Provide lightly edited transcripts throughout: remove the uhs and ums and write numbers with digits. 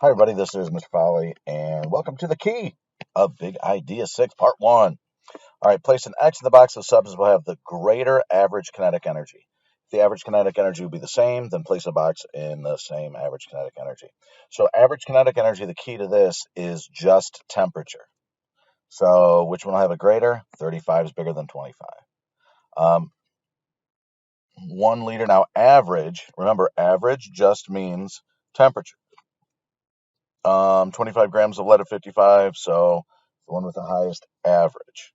Hi, everybody. This is Mr. Foley, and welcome to the key of Big Idea 6, Part 1. All right, place an X in the box of substance will have the greater average kinetic energy. If the average kinetic energy will be the same, then place a box in the same average kinetic energy. So average kinetic energy, the key to this is just temperature. So which one will have a greater? 35 is bigger than 25. 1 liter. Now average, remember average just means temperature. 25 grams of lead at 55, so the one with the highest average.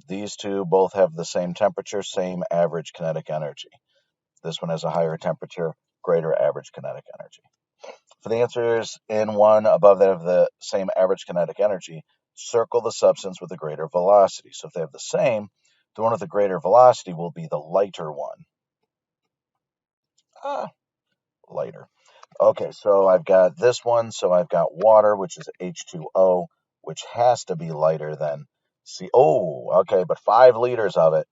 These two both have the same temperature, same average kinetic energy. This one has a higher temperature, greater average kinetic energy. For the answers in one above that have the same average kinetic energy, circle the substance with a greater velocity. So if they have the same, the one with the greater velocity will be the lighter one. Lighter. Okay, so I've got this one. So I've got water, which is H2O, which has to be lighter than C. Oh, okay, but 5 liters of it.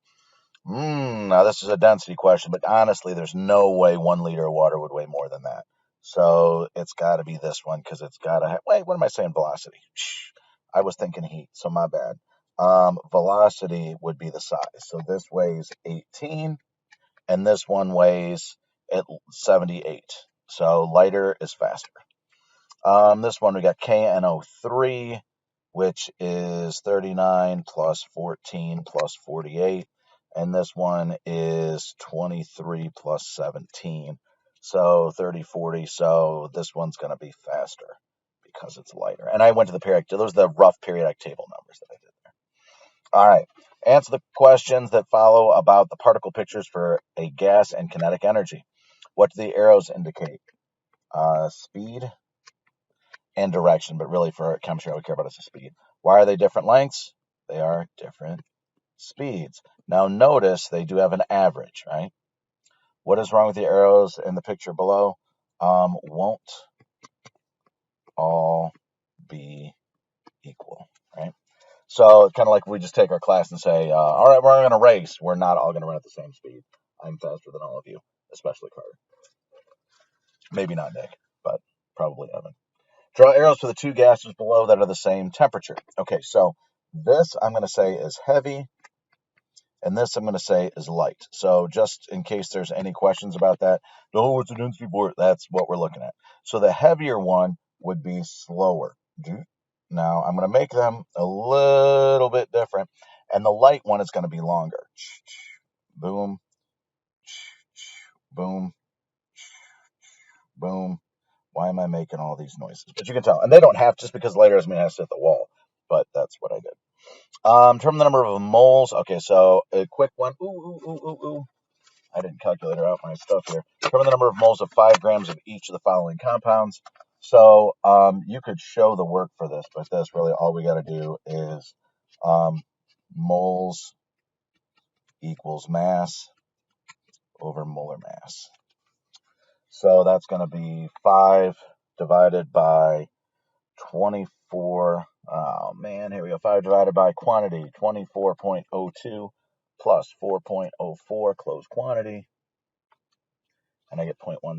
Now this is a density question, but honestly, there's no way 1 liter of water would weigh more than that. So it's got to be this one because it's got to have. Wait, what am I saying? Velocity. I was thinking heat, so my bad. Velocity would be the size. So this weighs 18, and this one weighs at 78. So lighter is faster. This one we got KNO3, which is 39 plus 14 plus 48. And this one is 23 plus 17. So 30, 40. So this one's going to be faster because it's lighter. And I went to the periodic, those are the rough periodic table numbers that I did there. All right. Answer the questions that follow about the particle pictures for a gas and kinetic energy. What do the arrows indicate? Speed and direction, but really for chemistry, all we care about is the speed. Why are they different lengths? They are different speeds. Now notice they do have an average, right? What is wrong with the arrows in the picture below? Won't all be equal, right? So kind of like we just take our class and say, all right, we're going to race. We're not all going to run at the same speed. I'm faster than all of you, especially Carter. Maybe not Nick, but probably Evan. Draw arrows for the two gases below that are the same temperature. Okay, so this I'm going to say is heavy, and this I'm going to say is light. So just in case there's any questions about that, oh, what's an density for? That's what we're looking at. So the heavier one would be slower. Now I'm going to make them a little bit different, and the light one is going to be longer. Boom, boom, boom. Why am I making all these noises? But you can tell. And they don't have, just because later doesn't mean it has to hit the wall. But that's what I did. Determine the number of moles. Okay, so a quick one. Ooh. I didn't calculate out my stuff here. Determine the number of moles of 5 grams of each of the following compounds. So you could show the work for this, but this really all we got to do is moles equals mass over molar mass. So that's going to be 5 divided by 24. Oh man, here we go. 5 divided by quantity, 24.02 plus 4.04, close quantity, and I get 0.178.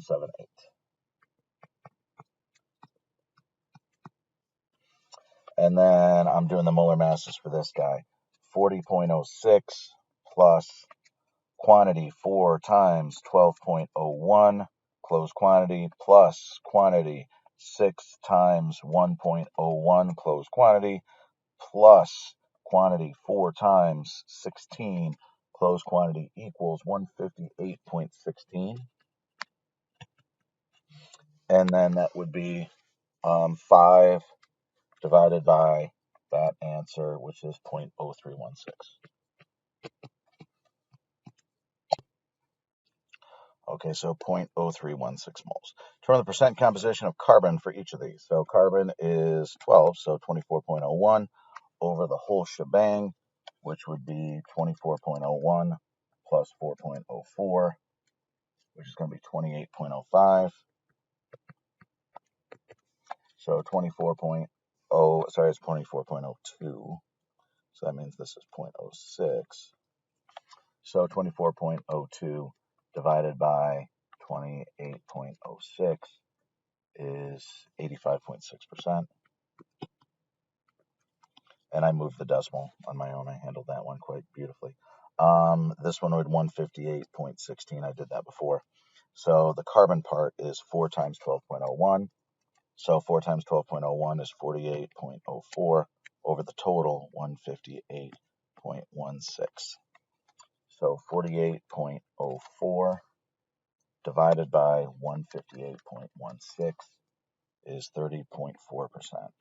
And then I'm doing the molar masses for this guy. 40.06 plus quantity 4 times 12.01, close quantity, plus quantity 6 times 1.01, close quantity, plus quantity 4 times 16, close quantity, equals 158.16. And then that would be 5 divided by that answer, which is 0.0316. Okay, so 0.0316 moles. Determine the percent composition of carbon for each of these. So carbon is 12, so 24.01 over the whole shebang, which would be 24.01 plus 4.04, which is going to be 28.05. So 24.0, sorry, it's 24.02. So that means this is 0.06. So 24.02 divided by 28.06 is is 85.6%. And I moved the decimal on my own. I handled that one quite beautifully. This one would 158.16. I did that before. So the carbon part is 4 times 12.01. So 4 times 12.01 is 48.04 over the total 158.16. So 48.04 divided by 158.16 is 30.4%.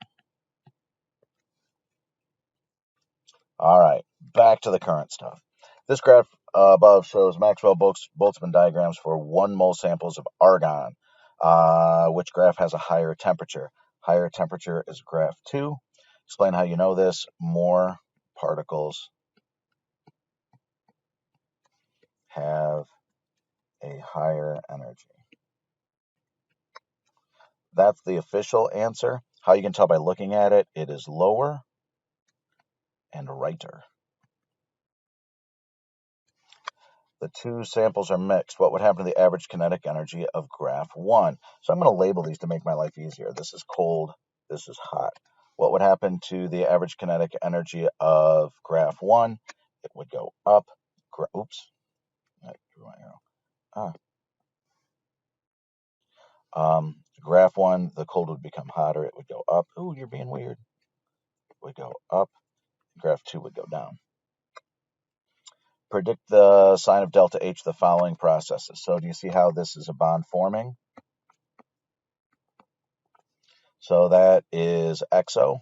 All right, back to the current stuff. This graph above shows Maxwell-Boltzmann diagrams for 1 mole samples of argon. Which graph has a higher temperature? Higher temperature is graph 2. Explain how you know this. More particles have a higher energy. That's the official answer. How you can tell by looking at it, it is lower and righter. The two samples are mixed. What would happen to the average kinetic energy of graph 1? So I'm going to label these to make my life easier. This is cold. This is hot. What would happen to the average kinetic energy of graph 1? It would go up. Oops. I drew my arrow. Graph 1, the cold would become hotter. It would go up. Ooh, you're being weird. It would go up. Graph 2 would go down. Predict the sign of delta H, the following processes. So do you see how this is a bond forming? So that is exo.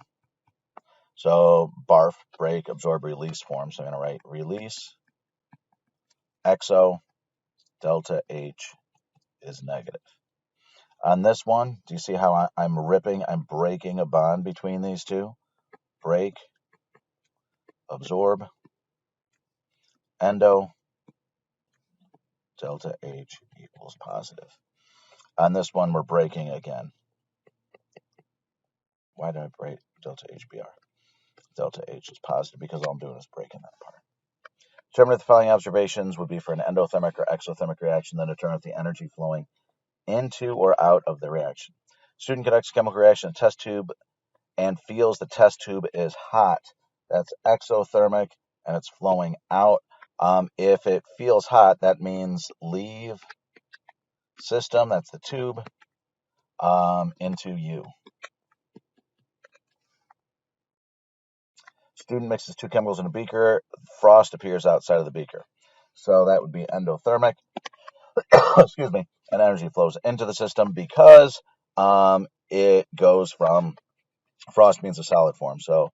So barf, break, absorb, release form. So I'm going to write release, exo, delta H is negative. On this one, do you see how I'm breaking a bond between these two? Break, absorb, endo, delta H equals positive. On this one, we're breaking again. Why did I break delta HBr? Delta H is positive because all I'm doing is breaking that apart. Determine if the following observations would be for an endothermic or exothermic reaction, then determine if the energy flowing into or out of the reaction. Student conducts a chemical reaction in a test tube and feels the test tube is hot. That's exothermic and it's flowing out. If it feels hot, that means leave system, that's the tube, into U. Student mixes 2 chemicals in a beaker. Frost appears outside of the beaker. So that would be endothermic. Excuse me. And energy flows into the system because it goes from, frost means a solid form. So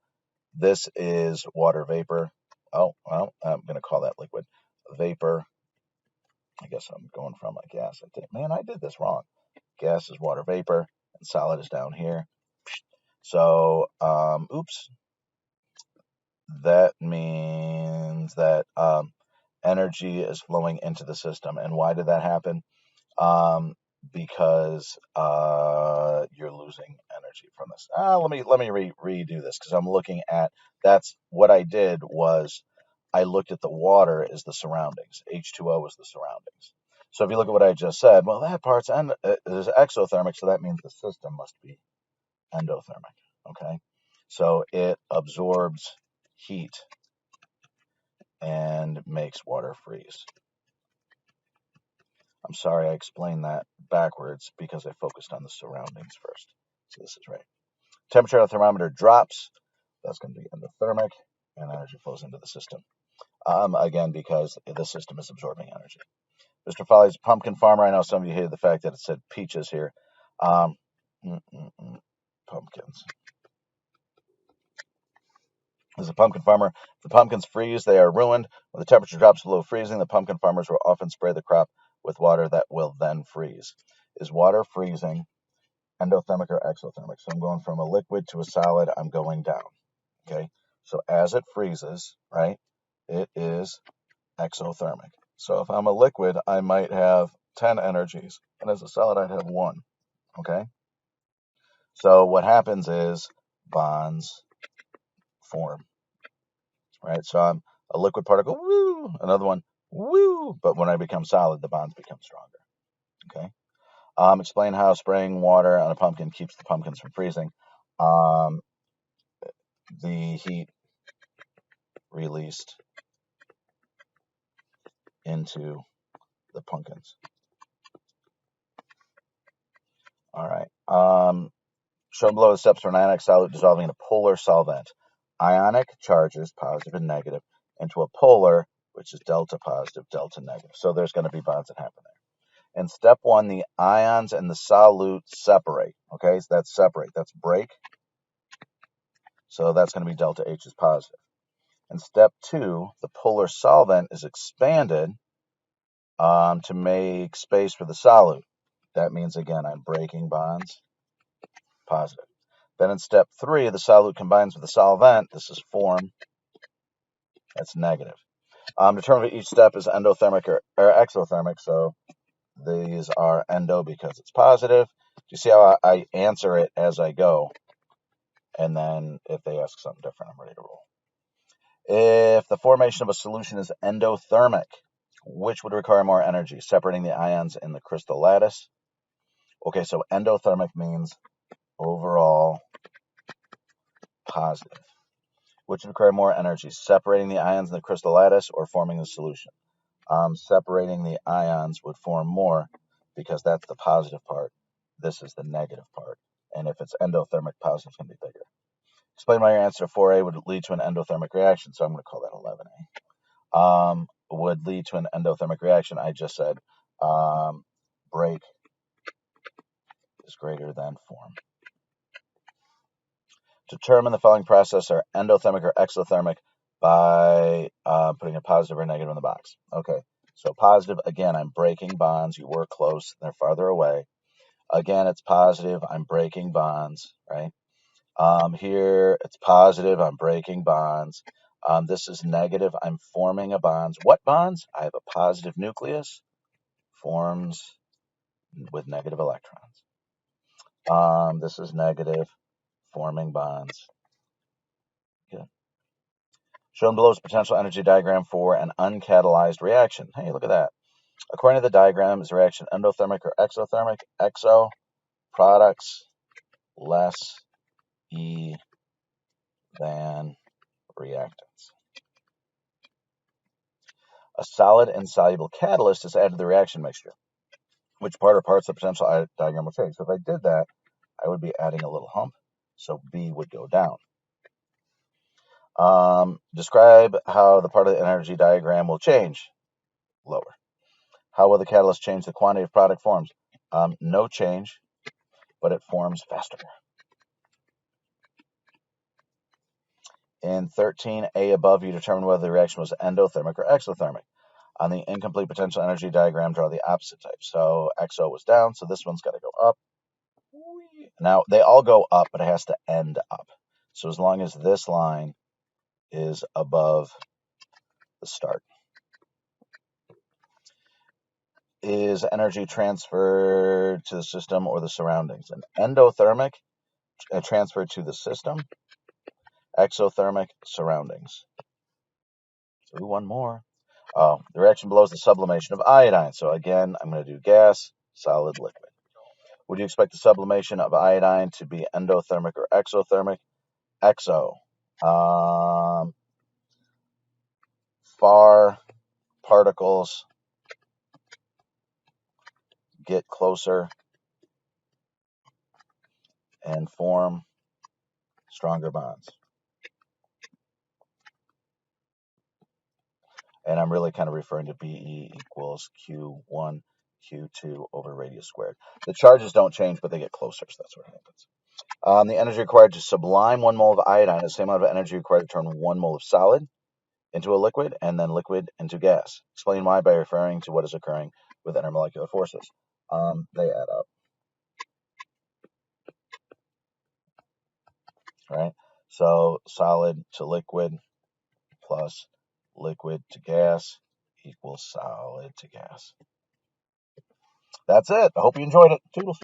this is water vapor. Oh, well, I'm going to call that liquid vapor. I guess I'm going from a gas. I did this wrong. Gas is water vapor and solid is down here. So, oops. That means that energy is flowing into the system. And why did that happen? Because you're losing energy from this. Let me redo this because I'm looking at, that's what I did was I looked at the water as the surroundings. H2O is the surroundings. So if you look at what I just said, well, that part's is exothermic, so that means the system must be endothermic. Okay, so it absorbs heat and makes water freeze. I'm sorry I explained that backwards because I focused on the surroundings first. So this is right. Temperature of the thermometer drops. That's going to be endothermic, and energy flows into the system. Again, because the system is absorbing energy. Mr. Foley's a pumpkin farmer. I know some of you hated the fact that it said peaches here. Pumpkins. As a pumpkin farmer, if the pumpkins freeze, they are ruined. When the temperature drops below freezing, the pumpkin farmers will often spray the crop with water that will then freeze. Is water freezing endothermic or exothermic? So I'm going from a liquid to a solid. I'm going down. Okay. So as it freezes, right, it is exothermic. So if I'm a liquid, I might have 10 energies, and as a solid, I'd have 1. Okay. So what happens is bonds form. Right. So I'm a liquid particle, woo, another one, woo. But when I become solid, the bonds become stronger. Okay. Explain how spraying water on a pumpkin keeps the pumpkins from freezing. The heat released into the pumpkins. All right. Shown below the steps for an ionic solute dissolving in a polar solvent. Ionic charges, positive and negative, into a polar, which is delta positive, delta negative. So there's going to be bonds that happen there. In step 1, the ions and the solute separate. Okay, so that's separate. That's break. So that's going to be delta H is positive. In step 2, the polar solvent is expanded to make space for the solute. That means, again, I'm breaking bonds, positive. Then in step 3, the solute combines with the solvent. This is form. That's negative. Determine if each step is endothermic or exothermic. So these are endo because it's positive. Do you see how I answer it as I go? And then if they ask something different, I'm ready to roll. If the formation of a solution is endothermic, which would require more energy? Separating the ions in the crystal lattice. Okay, so endothermic means overall positive. Which would require more energy? Separating the ions in the crystal lattice or forming the solution? Separating the ions would form more because that's the positive part. This is the negative part. And if it's endothermic, positive is going to be bigger. Explain why your answer to 4A would lead to an endothermic reaction. So I'm going to call that 11A. Would lead to an endothermic reaction. I just said break is greater than form. Determine the following process are endothermic or exothermic by putting a positive or negative in the box. Okay, so positive, again, I'm breaking bonds. You were close, they're farther away. Again, it's positive, I'm breaking bonds, right? Here, it's positive, I'm breaking bonds. This is negative, I'm forming a bonds. What bonds? I have a positive nucleus, forms with negative electrons. This is negative, forming bonds. Okay. Shown below is potential energy diagram for an uncatalyzed reaction. Hey, look at that. According to the diagram, is the reaction endothermic or exothermic? Exo, products, less E than reactants. A solid insoluble catalyst is added to the reaction mixture. Which part or parts of the potential diagram will change? So if I did that, I would be adding a little hump, so B would go down. Describe how the part of the energy diagram will change. Lower. How will the catalyst change the quantity of product forms? No change, but it forms faster. In 13A above, you determine whether the reaction was endothermic or exothermic. On the incomplete potential energy diagram, draw the opposite type. So XO was down, so this one's got to go up. Now, they all go up, but it has to end up. So as long as this line is above the start. Is energy transferred to the system or the surroundings? An endothermic transferred to the system, exothermic surroundings. So one more. Oh, the reaction below is the sublimation of iodine. So again, I'm going to do gas, solid, liquid. Would you expect the sublimation of iodine to be endothermic or exothermic? Exo. Far particles get closer and form stronger bonds. And I'm really kind of referring to BE equals Q1, Q2 over radius squared. The charges don't change, but they get closer, so that's what happens. The energy required to sublime 1 mole of iodine is the same amount of energy required to turn 1 mole of solid into a liquid and then liquid into gas. Explain why by referring to what is occurring with intermolecular forces. They add up. Right? So solid to liquid plus liquid to gas equals solid to gas. That's it. I hope you enjoyed it. Toodles.